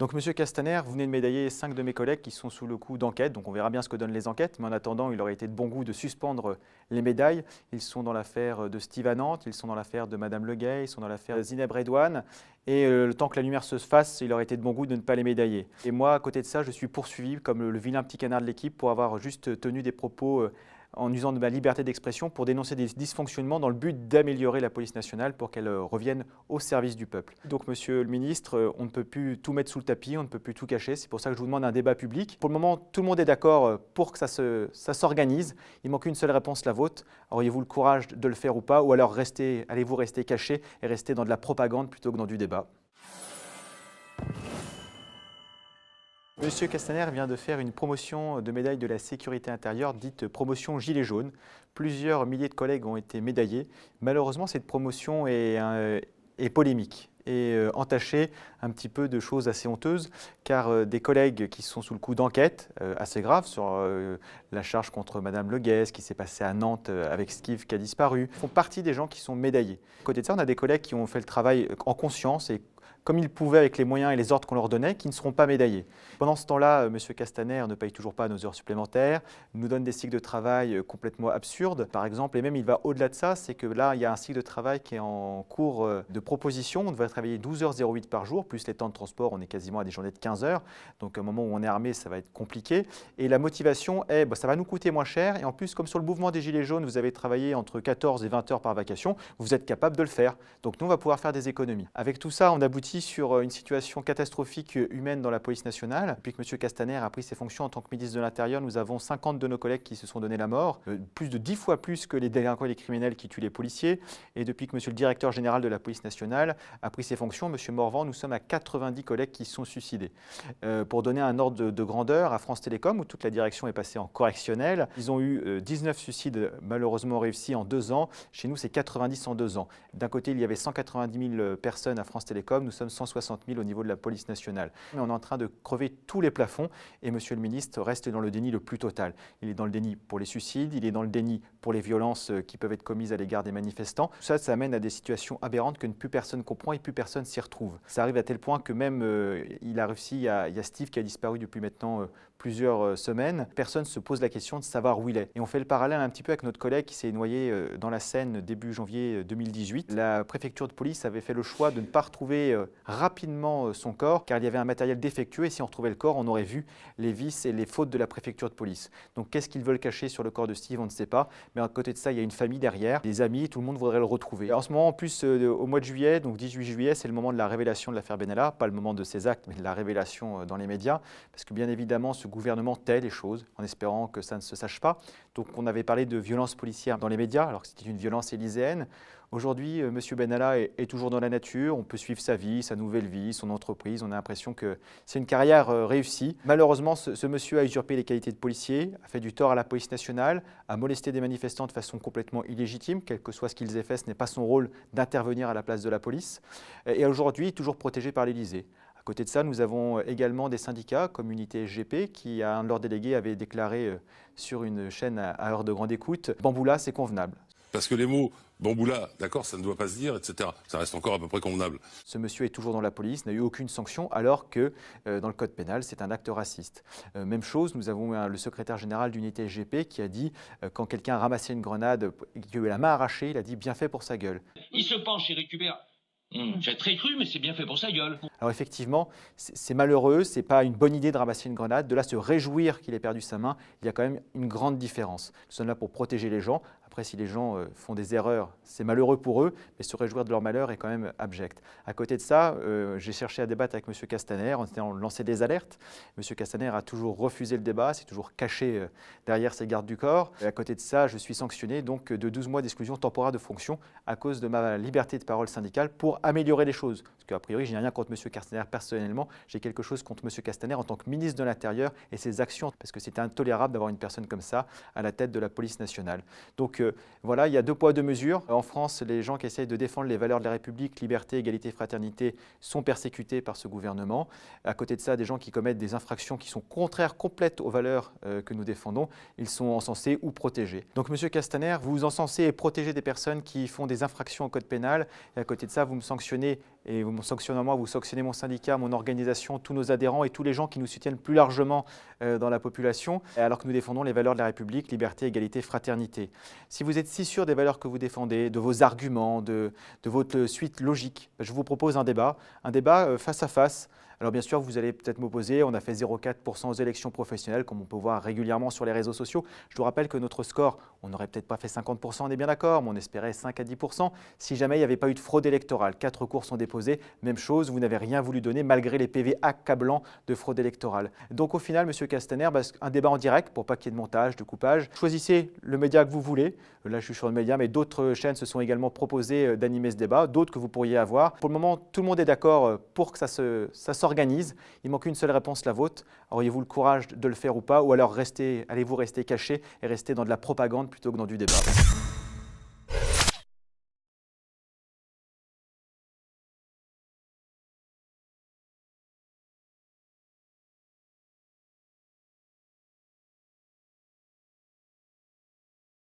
Donc, Monsieur Castaner, vous venez de médailler 5 de mes collègues qui sont sous le coup d'enquête. Donc, on verra bien ce que donnent les enquêtes. Mais en attendant, il aurait été de bon goût de suspendre les médailles. Ils sont dans l'affaire de Steve à Nantes, ils sont dans l'affaire de Madame Le Gay, ils sont dans l'affaire de Zineb Redouane. Et le temps que la lumière se fasse, il aurait été de bon goût de ne pas les médailler. Et moi, à côté de ça, je suis poursuivi comme le vilain petit canard de l'équipe pour avoir juste tenu des propos en usant de ma liberté d'expression pour dénoncer des dysfonctionnements dans le but d'améliorer la police nationale pour qu'elle revienne au service du peuple. Donc, Monsieur le ministre, on ne peut plus tout mettre sous le tapis, on ne peut plus tout cacher. C'est pour ça que je vous demande un débat public. Pour le moment, tout le monde est d'accord pour que ça s'organise. Il manque une seule réponse, la vôtre. Auriez-vous le courage de le faire ou pas? Ou alors allez-vous rester caché et rester dans de la propagande plutôt que dans du débat? Monsieur Castaner vient de faire une promotion de médaille de la sécurité intérieure, dite promotion Gilets jaunes. Plusieurs milliers de collègues ont été médaillés. Malheureusement, cette promotion est polémique et entachée un petit peu de choses assez honteuses, car des collègues qui sont sous le coup d'enquête assez graves sur la charge contre Madame Le Gay, ce qui s'est passé à Nantes avec Steve qui a disparu, font partie des gens qui sont médaillés. À côté de ça, on a des collègues qui ont fait le travail en conscience et comme ils pouvaient avec les moyens et les ordres qu'on leur donnait, qui ne seront pas médaillés. Pendant ce temps-là, M. Castaner ne paye toujours pas nos heures supplémentaires, nous donne des cycles de travail complètement absurdes, par exemple, et même il va au-delà de ça, c'est que là, il y a un cycle de travail qui est en cours de proposition. On devrait travailler 12h08 par jour, plus les temps de transport, on est quasiment à des journées de 15 heures. Donc, au moment où on est armé, ça va être compliqué. Et la motivation est, ça va nous coûter moins cher. Et en plus, comme sur le mouvement des Gilets jaunes, vous avez travaillé entre 14 et 20 heures par vacation, vous êtes capable de le faire. Donc, nous, on va pouvoir faire des économies. Avec tout ça, on aboutit sur une situation catastrophique humaine dans la police nationale. Depuis que M. Castaner a pris ses fonctions en tant que ministre de l'Intérieur, nous avons 50 de nos collègues qui se sont donné la mort, plus de 10 fois plus que les délinquants et les criminels qui tuent les policiers. Et depuis que M. le directeur général de la police nationale a pris ses fonctions, M. Morvan, nous sommes à 90 collègues qui se sont suicidés. Pour donner un ordre de grandeur, à France Télécom, où toute la direction est passée en correctionnel, ils ont eu 19 suicides malheureusement réussis en 2 ans. Chez nous, c'est 90 en 2 ans. D'un côté, il y avait 190 000 personnes à France Télécom, nous sommes 160 000 au niveau de la police nationale. Mais on est en train de crever tous les plafonds et Monsieur le ministre reste dans le déni le plus total. Il est dans le déni pour les suicides, il est dans le déni pour les violences qui peuvent être commises à l'égard des manifestants. Tout ça, ça amène à des situations aberrantes que plus personne comprend et plus personne s'y retrouve. Ça arrive à tel point que même il a réussi, il y a Steve qui a disparu depuis maintenant plusieurs semaines. Personne ne se pose la question de savoir où il est. Et on fait le parallèle un petit peu avec notre collègue qui s'est noyé dans la Seine début janvier 2018. La préfecture de police avait fait le choix de ne pas retrouver rapidement son corps car il y avait un matériel défectueux et si on retrouvait le corps, on aurait vu les vices et les fautes de la préfecture de police. Donc qu'est-ce qu'ils veulent cacher sur le corps de Steve, on ne sait pas. Mais à côté de ça, il y a une famille derrière, des amis, tout le monde voudrait le retrouver. Et en ce moment, en plus, au mois de juillet, donc 18 juillet, c'est le moment de la révélation de l'affaire Benalla, pas le moment de ses actes, mais de la révélation dans les médias, parce que bien évidemment, ce gouvernement tait les choses en espérant que ça ne se sache pas. Donc on avait parlé de violence policière dans les médias, alors que c'était une violence élyséenne. Aujourd'hui, M. Benalla est toujours dans la nature, on peut suivre sa vie, sa nouvelle vie, son entreprise, on a l'impression que c'est une carrière réussie. Malheureusement, ce monsieur a usurpé les qualités de policier, a fait du tort à la police nationale, a molesté des manifestants de façon complètement illégitime, quel que soit ce qu'ils aient fait, ce n'est pas son rôle d'intervenir à la place de la police, et aujourd'hui toujours protégé par l'Élysée. À côté de ça, nous avons également des syndicats comme Unité SGP qui, un de leurs délégués, avait déclaré sur une chaîne à heure de grande écoute « Bamboula, c'est convenable ». Parce que les mots bamboula, d'accord, ça ne doit pas se dire, etc. Ça reste encore à peu près convenable. Ce monsieur est toujours dans la police, n'a eu aucune sanction, alors que dans le code pénal, c'est un acte raciste. Même chose, nous avons le secrétaire général d'Unité SGP qui a dit, quand quelqu'un a ramassé une grenade et qui a eu la main arrachée, il a dit « bien fait pour sa gueule ». Il se penche et récupère. C'est très cru, mais c'est bien fait pour sa gueule. Alors effectivement, c'est malheureux, c'est pas une bonne idée de ramasser une grenade. De là, se réjouir qu'il ait perdu sa main, il y a quand même une grande différence. Nous sommes là pour protéger les gens. Après, si les gens font des erreurs, c'est malheureux pour eux, mais se réjouir de leur malheur est quand même abject. À côté de ça, j'ai cherché à débattre avec M. Castaner, on a lancé des alertes. M. Castaner a toujours refusé le débat, s'est toujours caché derrière ses gardes du corps. Et à côté de ça, je suis sanctionné donc de 12 mois d'exclusion temporaire de fonction à cause de ma liberté de parole syndicale pour améliorer les choses. Parce qu'a priori, je n'ai rien contre M. Castaner personnellement, j'ai quelque chose contre M. Castaner en tant que ministre de l'Intérieur et ses actions, parce que c'est intolérable d'avoir une personne comme ça à la tête de la police nationale. Donc voilà, il y a 2 poids 2 mesures. En France, les gens qui essayent de défendre les valeurs de la République, liberté, égalité, fraternité, sont persécutés par ce gouvernement. À côté de ça, des gens qui commettent des infractions qui sont contraires complètes aux valeurs que nous défendons, ils sont encensés ou protégés. Donc M. Castaner, vous encensez et protégez des personnes qui font des infractions au code pénal, et à côté de ça, vous me sanctionnez et vous me sanctionnez moi, vous sanctionnez mon syndicat, mon organisation, tous nos adhérents et tous les gens qui nous soutiennent plus largement dans la population, alors que nous défendons les valeurs de la République, liberté, égalité, fraternité. Si vous êtes si sûr des valeurs que vous défendez, de vos arguments, de votre suite logique, je vous propose un débat face à face. Alors bien sûr, vous allez peut-être m'opposer, on a fait 0,4% aux élections professionnelles, comme on peut voir régulièrement sur les réseaux sociaux. Je vous rappelle que notre score, on n'aurait peut-être pas fait 50%, on est bien d'accord, mais on espérait 5 à 10%, si jamais il n'y avait pas eu de fraude électorale. 4 recours sont déposés, même chose, vous n'avez rien voulu donner malgré les PV accablants de fraude électorale. Donc au final, M. Castaner, un débat en direct pour pas qu'il y ait de montage, de coupage. Choisissez le média que vous voulez. Là, je suis sur le média, mais d'autres chaînes se sont également proposées d'animer ce débat, d'autres que vous pourriez avoir. Pour le moment, tout le monde est d'accord pour que ça s'organise. Il manque une seule réponse, la vôtre. Auriez-vous le courage de le faire ou pas? Ou alors allez-vous rester caché et rester dans de la propagande plutôt que dans du débat?